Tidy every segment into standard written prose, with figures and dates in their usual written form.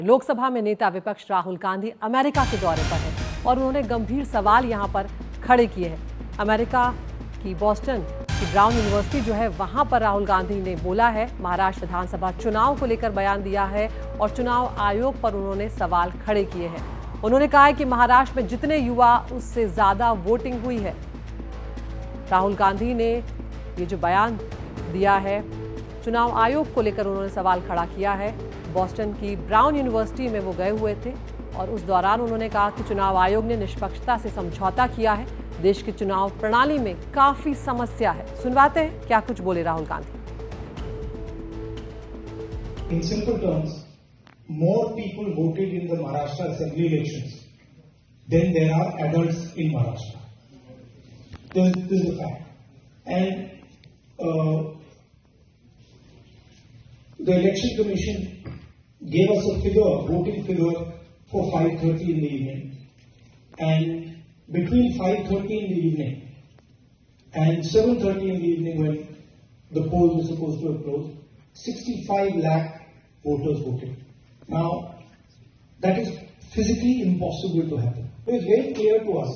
लोकसभा में नेता विपक्ष राहुल गांधी अमेरिका के दौरे पर है और उन्होंने गंभीर सवाल यहां पर खड़े किए हैं। अमेरिका की बॉस्टन की ब्राउन यूनिवर्सिटी जो है वहां पर राहुल गांधी ने बोला है, महाराष्ट्र विधानसभा चुनाव को लेकर बयान दिया है और चुनाव आयोग पर उन्होंने सवाल खड़े किए हैं। उन्होंने कहा है कि महाराष्ट्र में जितने युवा उससे ज्यादा वोटिंग हुई है। राहुल गांधी ने ये जो बयान दिया है, चुनाव आयोग को लेकर उन्होंने सवाल खड़ा किया है। बॉस्टन की ब्राउन यूनिवर्सिटी में वो गए हुए थे और उस दौरान उन्होंने कहा कि चुनाव आयोग ने निष्पक्षता से समझौता किया है। देश की चुनाव प्रणाली में काफी समस्या है। सुनवाते हैं क्या कुछ बोले Rahul Gandhi. In simple terms, more people voted in the Maharashtra Assembly elections than there are adults in Maharashtra. This is the fact. And the Election Commission gave us a figure, voting figure for 5:30 in the evening. And between 5:30 in the evening and 7:30 in the evening, when the poll was supposed to have closed, 65 lakh voters voted. Now, that is physically impossible to happen. It is very clear to us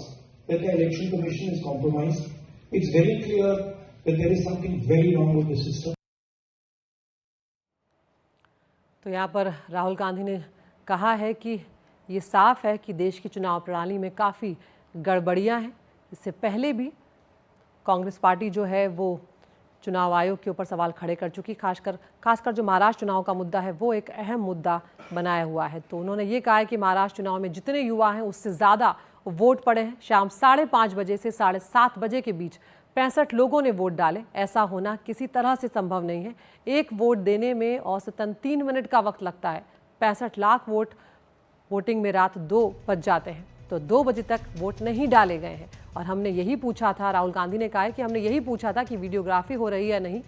that the Election Commission is compromised. It's very clear that there is something very wrong with the system. तो यहाँ पर राहुल गांधी ने कहा है कि ये साफ है कि देश की चुनाव प्रणाली में काफ़ी गड़बड़ियाँ हैं। इससे पहले भी कांग्रेस पार्टी जो है वो चुनाव आयोग के ऊपर सवाल खड़े कर चुकी, खासकर जो महाराष्ट्र चुनाव का मुद्दा है वो एक अहम मुद्दा बनाया हुआ है। तो उन्होंने ये कहा है कि महाराष्ट्र चुनाव में जितने युवा हैं उससे ज़्यादा वोट पड़े हैं। शाम 5:30 बजे से 7:30 बजे के बीच 65 लोगों ने वोट डाले। ऐसा होना किसी तरह से संभव नहीं है। एक वोट देने में औसतन 3 मिनट का वक्त लगता है। 65 लाख वोटिंग में रात 2 बज जाते हैं, तो 2 बजे तक वोट नहीं डाले गए हैं। और हमने यही पूछा था, राहुल गांधी ने कहा है कि हमने यही पूछा था कि वीडियोग्राफी हो रही है या नहीं।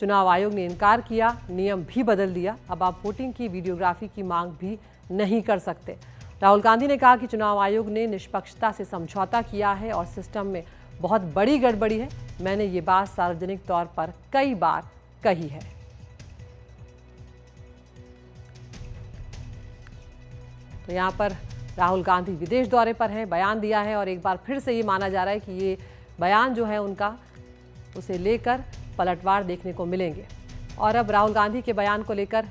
चुनाव आयोग ने इनकार किया, नियम भी बदल दिया। अब आप वोटिंग की वीडियोग्राफी की मांग भी नहीं कर सकते। राहुल गांधी ने कहा कि चुनाव आयोग ने निष्पक्षता से समझौता किया है और सिस्टम में बहुत बड़ी गड़बड़ी है। मैंने ये बात सार्वजनिक तौर पर कई बार कही है। तो यहाँ पर राहुल गांधी विदेश दौरे पर हैं, बयान दिया है और एक बार फिर से ये माना जा रहा है कि ये बयान जो है उनका, उसे लेकर पलटवार देखने को मिलेंगे। और अब राहुल गांधी के बयान को लेकर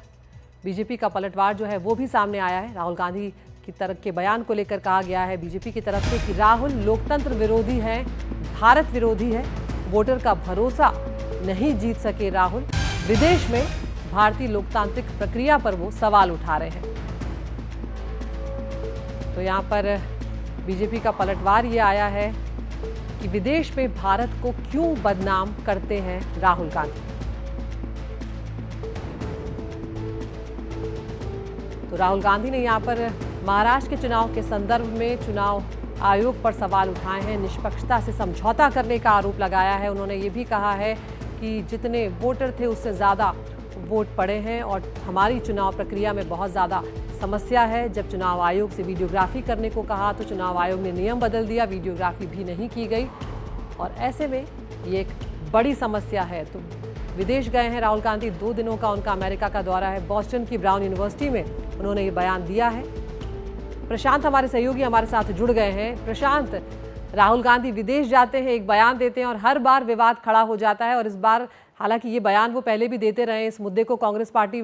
बीजेपी का पलटवार जो है वो भी सामने आया है। राहुल गांधी की तरफ के बयान को लेकर कहा गया है बीजेपी की तरफ से कि राहुल लोकतंत्र विरोधी हैं, भारत विरोधी है, वोटर का भरोसा नहीं जीत सके राहुल। विदेश में भारतीय लोकतांत्रिक प्रक्रिया पर वो सवाल उठा रहे हैं। तो यहाँ पर बीजेपी का पलटवार ये आया है कि विदेश में भारत को क्यों बदनाम करते हैं राहुल गांधी। तो राहुल गांधी ने यहाँ पर महाराष्ट्र के चुनाव के संदर्भ में चुनाव आयोग पर सवाल उठाए हैं, निष्पक्षता से समझौता करने का आरोप लगाया है। उन्होंने ये भी कहा है कि जितने वोटर थे उससे ज़्यादा वोट पड़े हैं और हमारी चुनाव प्रक्रिया में बहुत ज़्यादा समस्या है। जब चुनाव आयोग से वीडियोग्राफी करने को कहा तो चुनाव आयोग ने नियम बदल दिया, वीडियोग्राफी भी नहीं की गई और ऐसे में ये एक बड़ी समस्या है। तो विदेश गए हैं राहुल गांधी, 2 दिनों का उनका अमेरिका का दौरा है। बॉस्टन की ब्राउन यूनिवर्सिटी में उन्होंने ये बयान दिया है। प्रशांत हमारे सहयोगी हमारे साथ जुड़ गए हैं। प्रशांत, राहुल गांधी विदेश जाते हैं, एक बयान देते हैं और हर बार विवाद खड़ा हो जाता है और इस बार हालांकि ये बयान वो पहले भी देते रहे, इस मुद्दे को कांग्रेस पार्टी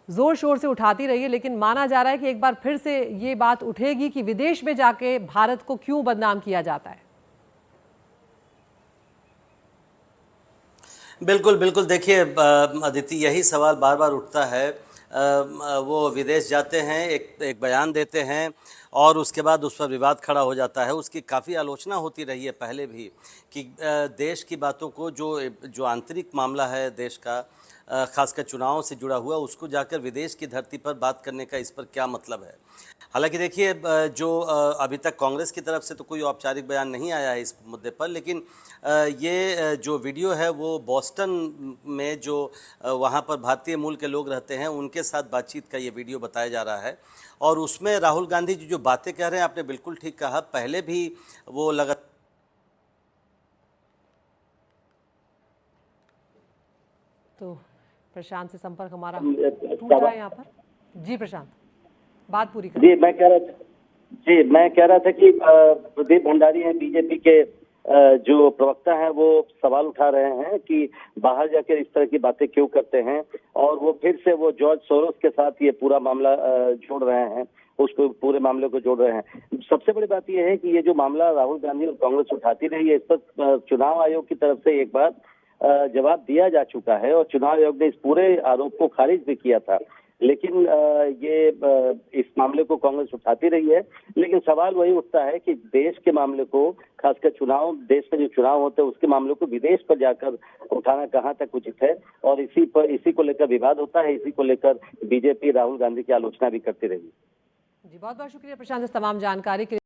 जोर शोर से उठाती रही है, लेकिन माना जा रहा है कि एक बार फिर से ये बात उठेगी कि विदेश में जाके भारत को क्यों बदनाम किया जाता है। बिल्कुल बिल्कुल, देखिए अदिति, यही सवाल बार बार उठता है। वो विदेश जाते हैं, एक बयान देते हैं और उसके बाद उस पर विवाद खड़ा हो जाता है। उसकी काफ़ी आलोचना होती रही है पहले भी कि देश की बातों को, जो आंतरिक मामला है देश का, खासकर चुनाव से जुड़ा हुआ, उसको जाकर विदेश की धरती पर बात करने का इस पर क्या मतलब है। हालांकि देखिए, जो अभी तक कांग्रेस की तरफ से तो कोई औपचारिक बयान नहीं आया है इस मुद्दे पर, लेकिन ये जो वीडियो है वो बॉस्टन में जो वहाँ पर भारतीय मूल के लोग रहते हैं उनके साथ बातचीत का ये वीडियो बताया जा रहा है। और उसमें राहुल गांधी जी जो बातें कह रहे हैं, आपने बिल्कुल ठीक कहा, पहले भी वो तो प्रशांत से संपर्क हमारा टूट रहा है यहाँ पर। जी प्रशांत। बात पूरी करें। जी मैं कह रहा था कि प्रदीप भंडारी हैं बीजेपी के जो प्रवक्ता हैं, वो सवाल उठा रहे हैं कि बाहर जाकर इस तरह की बातें क्यों करते हैं, और वो फिर से वो जॉर्ज सोरोस के साथ ये पूरा मामला जोड़ रहे हैं, उसको पूरे मामले को जोड़ रहे हैं। सबसे बड़ी बात यह है कि ये जो मामला राहुल गांधी और कांग्रेस उठाती रही है, इस पर चुनाव आयोग की तरफ से एक बार जवाब दिया जा चुका है और चुनाव आयोग ने इस पूरे आरोप को खारिज भी किया था। लेकिन इस मामले को कांग्रेस उठाती रही है। लेकिन सवाल वही उठता है कि देश के मामले को, खासकर देश में जो चुनाव होते हैं उसके मामले को विदेश पर जाकर उठाना कहां तक उचित है, और इसी को लेकर विवाद होता है। इसी को लेकर बीजेपी राहुल गांधी की आलोचना भी करती रही। जी, बहुत बहुत शुक्रिया प्रशांत इस तमाम जानकारी के लिए।